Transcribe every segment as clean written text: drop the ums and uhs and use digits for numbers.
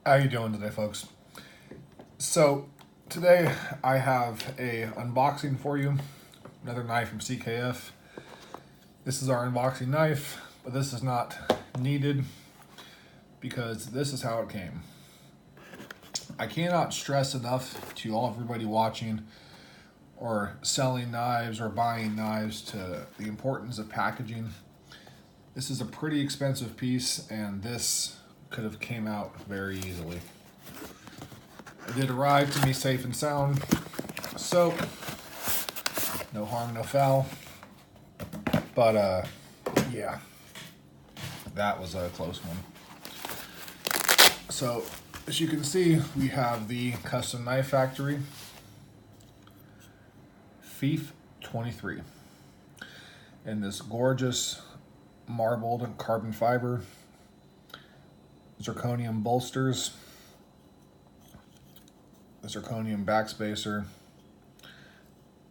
How you doing today, folks? So today I have a unboxing for you. Another knife from CKF. This is our unboxing knife, but this is not needed because this is how it came. I cannot stress enough to all everybody watching or selling knives or buying knives to the importance of packaging. This is a pretty expensive piece, and this could have came out very easily. It did arrive to me safe and sound, so no harm, no foul. But yeah, that was a close one. So as you can see, we have the Custom Knife Factory Fif23 in this gorgeous marbled carbon fiber, zirconium bolsters, the zirconium backspacer,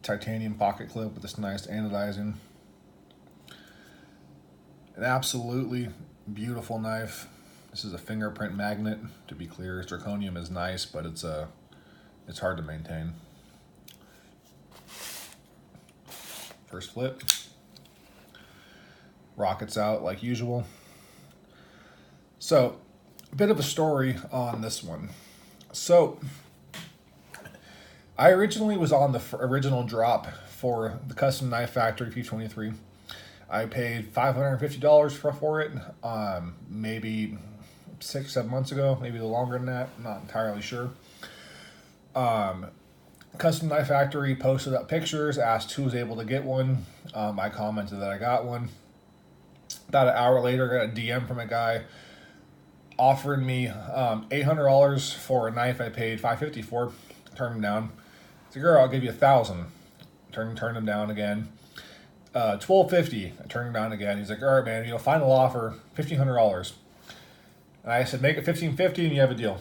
titanium pocket clip with this nice anodizing. An absolutely beautiful knife. This is a fingerprint magnet. To be clear, zirconium is nice, but it's hard to maintain. First flip. Rockets out like usual. So, a bit of a story on this one. So, I originally was on the original drop for the Custom Knife Factory Fif23. I paid $550 for it, maybe 6-7 months ago, maybe longer than that. I'm not entirely sure. Custom Knife Factory posted up pictures, asked who was able to get one. I commented that I got one. About an hour later, I got a DM from a guy offering me $800 for a knife I paid $550 for. Turned him down. I said, "Girl, I'll give you $1,000." Turned him down again. $1,250. I turned him down again. He's like, "All right, man. Final offer $1,500." And I said, "Make it $1,550 and you have a deal."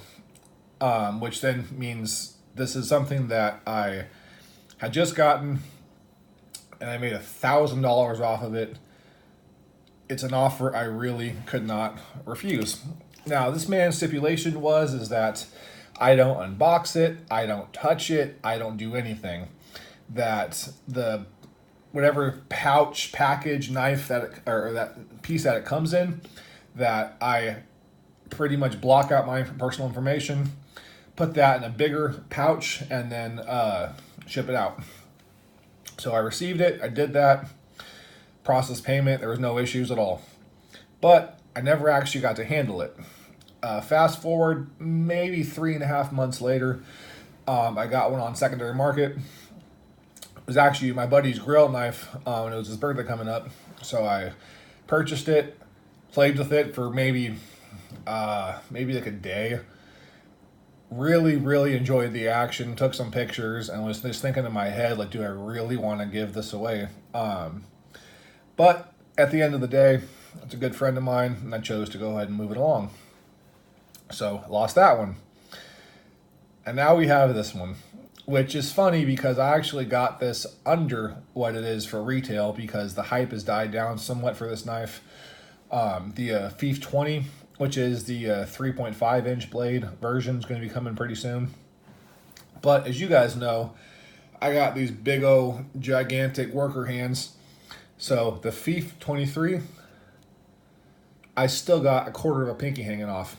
Which then means this is something that I had just gotten, and I made $1,000 off of it. It's an offer I really could not refuse. Now, this man's stipulation is that I don't unbox it, I don't touch it, I don't do anything. That the whatever pouch, package, knife or that piece that it comes in, that I pretty much block out my personal information, put that in a bigger pouch, and then ship it out. So I received it, I did that, processed payment, there was no issues at all. But I never actually got to handle it. Fast forward maybe 3.5 months later, I got one on secondary market. It was actually my buddy's grill knife, and it was his birthday coming up. So I purchased it, played with it for maybe like a day. Really enjoyed the action, took some pictures, and was just thinking in my head, like, do I really want to give this away? But at the end of the day, it's a good friend of mine, and I chose to go ahead and move it along. So I lost that one. And now we have this one, which is funny because I actually got this under what it is for retail because the hype has died down somewhat for this knife. The Fif20, which is the 3.5 inch blade version, is going to be coming pretty soon. But as you guys know, I got these big old gigantic worker hands. So the Fif23, I still got a quarter of a pinky hanging off.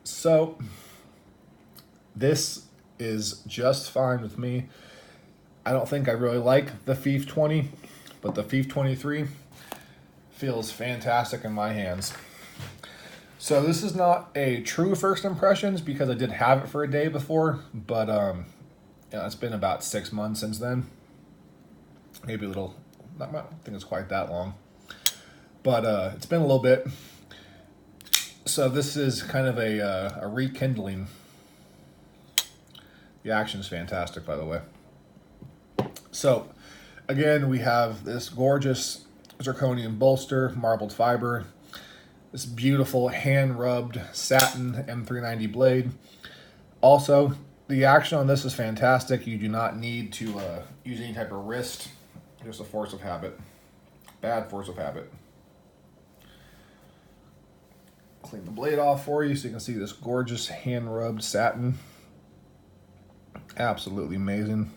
So this is just fine with me. I don't think I really like the Fif20, but the Fif23 feels fantastic in my hands. So this is not a true first impressions because I did have it for a day before, but it's been about 6 months since then. Maybe a little, I don't think it's quite that long, but it's been a little bit. So this is kind of a rekindling. The action is fantastic, by the way. So again, we have this gorgeous zirconium bolster, marbled fiber, this beautiful hand-rubbed satin M390 blade. Also, the action on this is fantastic. You do not need to use any type of wrist, just a force of habit. Bad force of habit. Clean the blade off for you so you can see this gorgeous hand-rubbed satin. Absolutely amazing.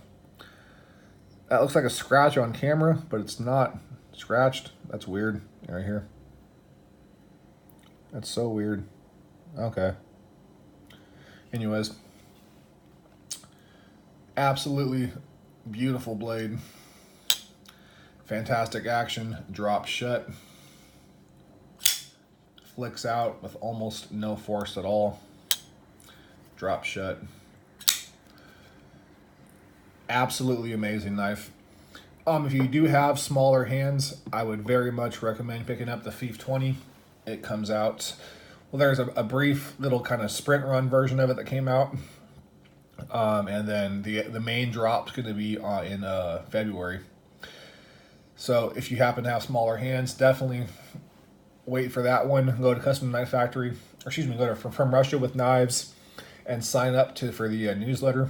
That looks like a scratch on camera, but it's not scratched. That's weird. Right here. That's so weird. Okay. Anyways. Absolutely beautiful blade. Fantastic action. Drops shut. Flicks out with almost no force at all. Drops shut. Absolutely amazing knife. If you do have smaller hands, I would very much recommend picking up the Fif23. It comes out, well, there's a brief little kind of sprint run version of it that came out. And then the main drop's going to be in February. So if you happen to have smaller hands, definitely wait for that one. Go to Custom Knife Factory, or excuse me, go to From Russia with Knives and sign up for the newsletter.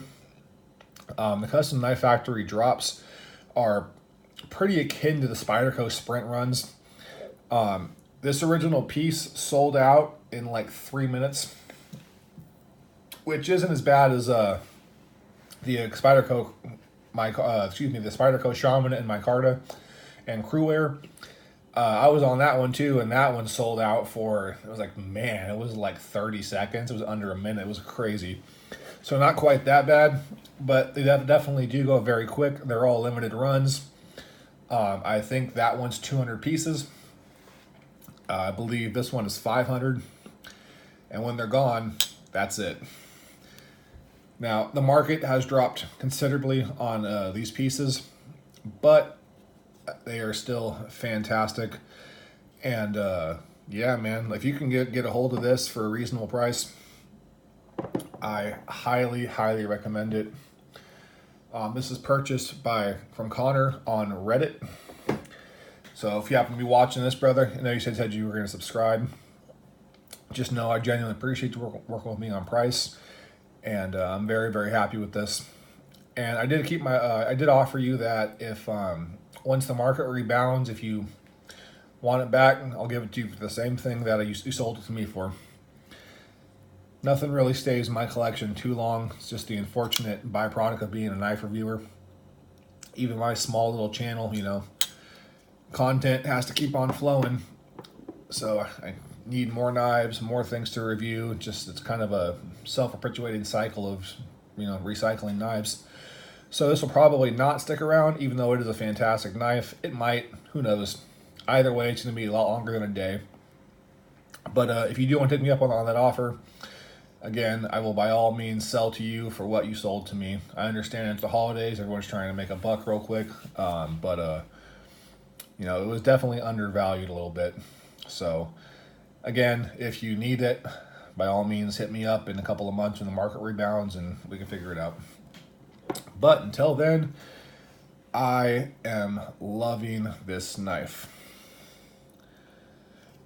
The Custom Knife Factory drops are pretty akin to the Spyderco sprint runs. This original piece sold out in like 3 minutes, which isn't as bad as the Spyderco the Spyderco Shaman and Micarta and Crewwear. I was on that one too, and that one sold out for, it was like, man, it was like 30 seconds. It was under a minute. It was crazy. So not quite that bad, but they definitely do go very quick. They're all limited runs. I think that one's 200 pieces. I believe this one is 500. And when they're gone, that's it. Now, the market has dropped considerably on these pieces, but they are still fantastic. And yeah, man, if you can get a hold of this for a reasonable price, I highly, highly recommend it. This is purchased from Connor on Reddit. So if you happen to be watching this, brother, I know you said you were going to subscribe. Just know I genuinely appreciate you working with me on price. And I'm very, very happy with this. And I did keep I did offer you that if once the market rebounds, if you want it back, I'll give it to you for the same thing that you sold it to me for. Nothing really stays in my collection too long. It's just the unfortunate byproduct of being a knife reviewer. Even my small little channel, you know, content has to keep on flowing. So I need more knives, more things to review. It's kind of a self-perpetuating cycle of, you know, recycling knives. So this will probably not stick around, even though it is a fantastic knife. It might, who knows. Either way, it's going to be a lot longer than a day. But if you do want to take me up on that offer, again, I will by all means sell to you for what you sold to me. I understand it's the holidays. Everyone's trying to make a buck real quick. But you know, it was definitely undervalued a little bit. So again, if you need it, by all means, hit me up in a couple of months when the market rebounds and we can figure it out. But until then, I am loving this knife.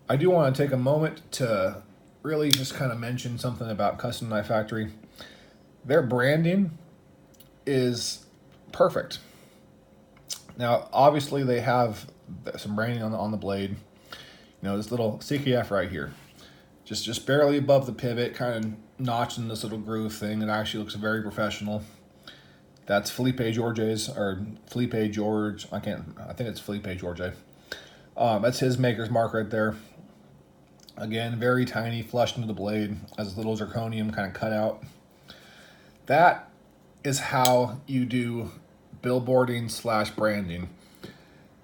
I do want to take a moment to really just kind of mention something about Custom Knife Factory. Their branding is perfect. Now, obviously, they have some branding on the blade. You know, this little CKF right here, just barely above the pivot, kind of notched in this little groove thing. It actually looks very professional. That's Felipe George. I think it's Felipe George. That's his maker's mark right there. Again, very tiny, flushed into the blade, as a little zirconium kind of cut out. That is how you do billboarding / branding.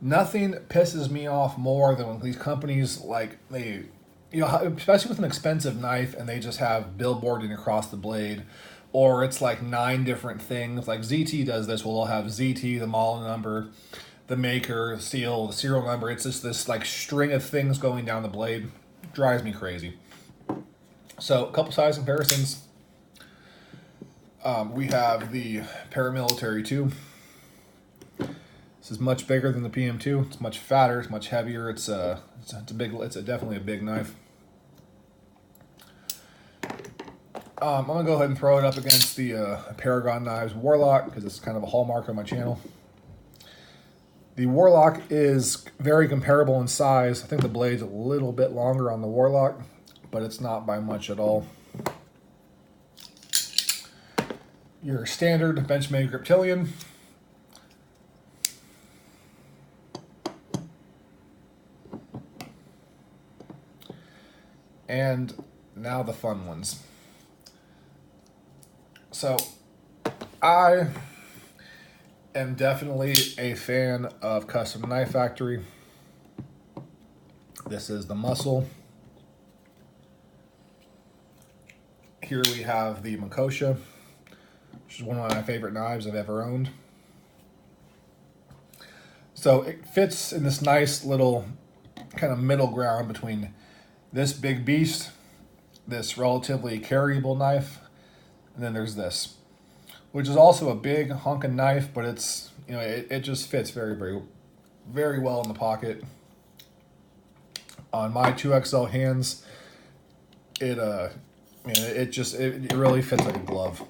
Nothing pisses me off more than when these companies, like, you know, especially with an expensive knife, and they just have billboarding across the blade, or it's like 9 different things. Like ZT does this. Well, they'll have ZT, the model number, the maker, seal, the serial number. It's just this like string of things going down the blade. Drives me crazy. So a couple size comparisons. We have the Paramilitary 2. This is much bigger than the PM2. It's much fatter. It's much heavier. It's definitely a big knife. I'm gonna go ahead and throw it up against the Paragon Knives Warlock because it's kind of a hallmark of my channel. The Warlock is very comparable in size. I think the blade's a little bit longer on the Warlock, but it's not by much at all. Your standard Benchmade Griptilian. And now the fun ones. So I am definitely a fan of Custom Knife Factory. This is the Muscle. Here we have the Makosha, which is one of my favorite knives I've ever owned. So it fits in this nice little kind of middle ground between this big beast, this relatively carryable knife, and then there's this, which is also a big honking knife, but it's, you know, it just fits very, very, very well in the pocket. On my 2XL hands, it really fits like a glove.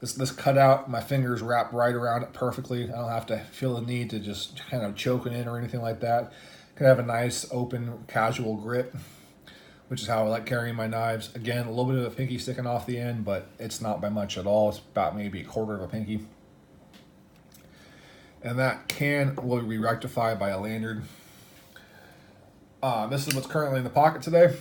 This cutout, my fingers wrap right around it perfectly. I don't have to feel the need to just kind of choke it in or anything like that. Can have a nice, open, casual grip, which is how I like carrying my knives. Again, a little bit of a pinky sticking off the end, but it's not by much at all. It's about maybe a quarter of a pinky. And that will be rectified by a lanyard. This is what's currently in the pocket today.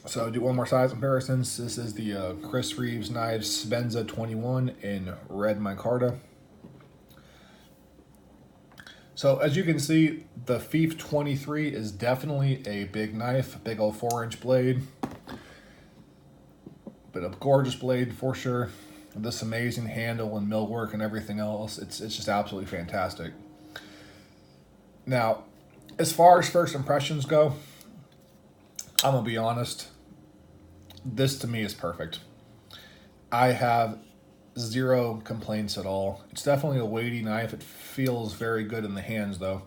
So do one more size comparisons. This is the Chris Reeves Knives Svenza 21 in red micarta. So as you can see, the Fif23 is definitely a big knife, big old 4-inch blade. But a gorgeous blade for sure. This amazing handle and millwork and everything else. It's just absolutely fantastic. Now, as far as first impressions go, I'm gonna be honest, this to me is perfect. I have zero complaints at all. It's definitely a weighty knife. It feels very good in the hands though.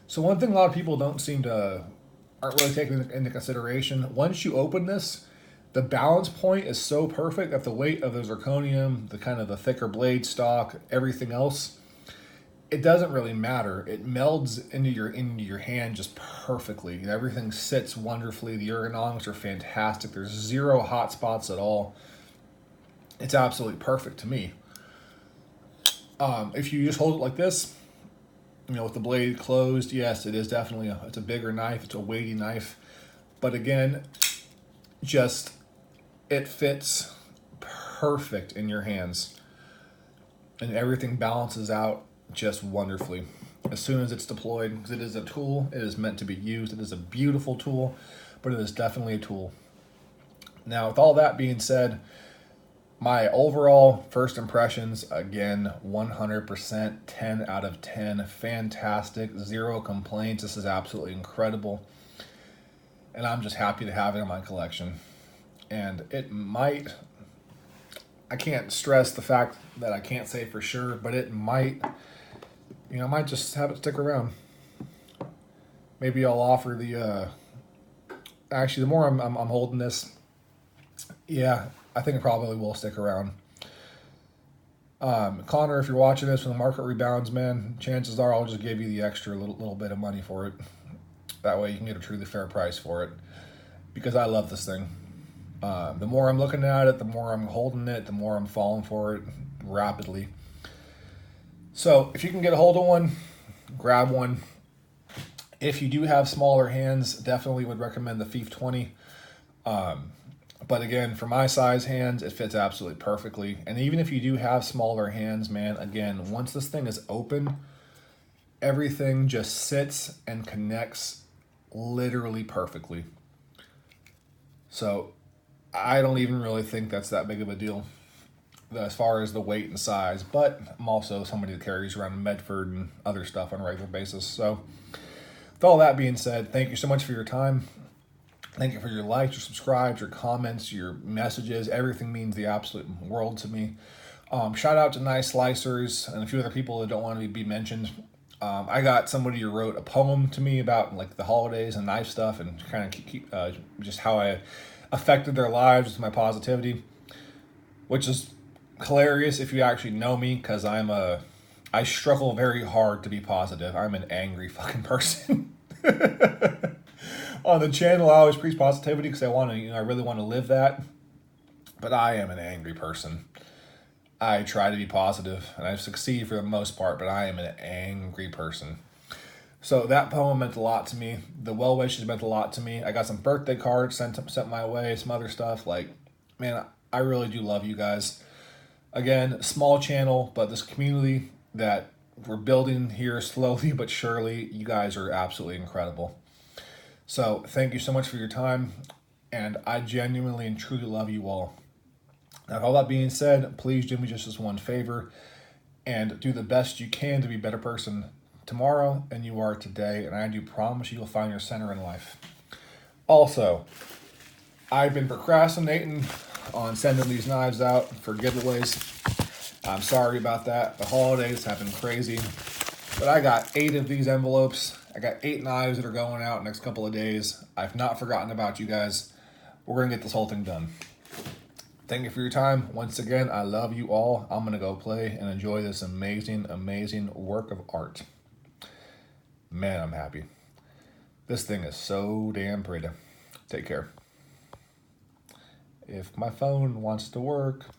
So one thing a lot of people aren't really taking into consideration, once you open this, the balance point is so perfect that the weight of the zirconium, the kind of the thicker blade stock, everything else, it doesn't really matter. It melds into your hand just perfectly. Everything sits wonderfully. The ergonomics are fantastic. There's zero hot spots at all. It's absolutely perfect to me. If you just hold it like this, you know, with the blade closed, yes, it is definitely it's a bigger knife. It's a weighty knife, but again, just it fits perfect in your hands, and everything balances out just wonderfully as soon as it's deployed, because it is a tool. It is meant to be used. It is a beautiful tool, but it is definitely a tool. Now, with all that being said, my overall first impressions, again, 100%, 10 out of 10, fantastic, zero complaints. This is absolutely incredible, and I'm just happy to have it in my collection. And it might, I can't stress the fact that I can't say for sure, but it might, you know, I might just have it stick around. Maybe I'll offer the, actually, the more I'm holding this, yeah, I think it probably will stick around. Connor, if you're watching this when the market rebounds, man, chances are I'll just give you the extra little bit of money for it. That way you can get a truly fair price for it, because I love this thing. The more I'm looking at it, the more I'm holding it, the more I'm falling for it rapidly. So if you can get a hold of one, grab one. If you do have smaller hands, definitely would recommend the Fif20. But again, for my size hands, it fits absolutely perfectly. And even if you do have smaller hands, man, again, once this thing is open, everything just sits and connects literally perfectly. So I don't even really think that's that big of a deal as far as the weight and size, but I'm also somebody that carries around Medford and other stuff on a regular basis. So with all that being said, thank you so much for your time. Thank you for your likes, your subscribes, your comments, your messages. Everything means the absolute world to me. Shout out to Nice Slicers and a few other people that don't want to be mentioned. I got somebody who wrote a poem to me about like the holidays and knife stuff, and kind of keep just how I affected their lives with my positivity, which is hilarious if you actually know me, because I struggle very hard to be positive. I'm an angry fucking person. On the channel, I always preach positivity because I want to, I really want to live that. But I am an angry person. I try to be positive, and I succeed for the most part, but I am an angry person. So that poem meant a lot to me. The well wishes meant a lot to me. I got some birthday cards sent my way, some other stuff. Like, man, I really do love you guys. Again, small channel, but this community that we're building here slowly but surely, you guys are absolutely incredible. So thank you so much for your time, and I genuinely and truly love you all. Now, all that being said, please do me just this one favor and do the best you can to be a better person tomorrow than you are today, and I do promise you'll find your center in life. Also, I've been procrastinating on sending these knives out for giveaways. I'm sorry about that. The holidays have been crazy, but I got 8 of these envelopes. I got 8 knives that are going out next couple of days. I've not forgotten about you guys. We're gonna get this whole thing done. Thank you for your time. Once again, I love you all. I'm going to go play and enjoy this amazing, amazing work of art. Man, I'm happy. This thing is so damn pretty. Take care. If my phone wants to work.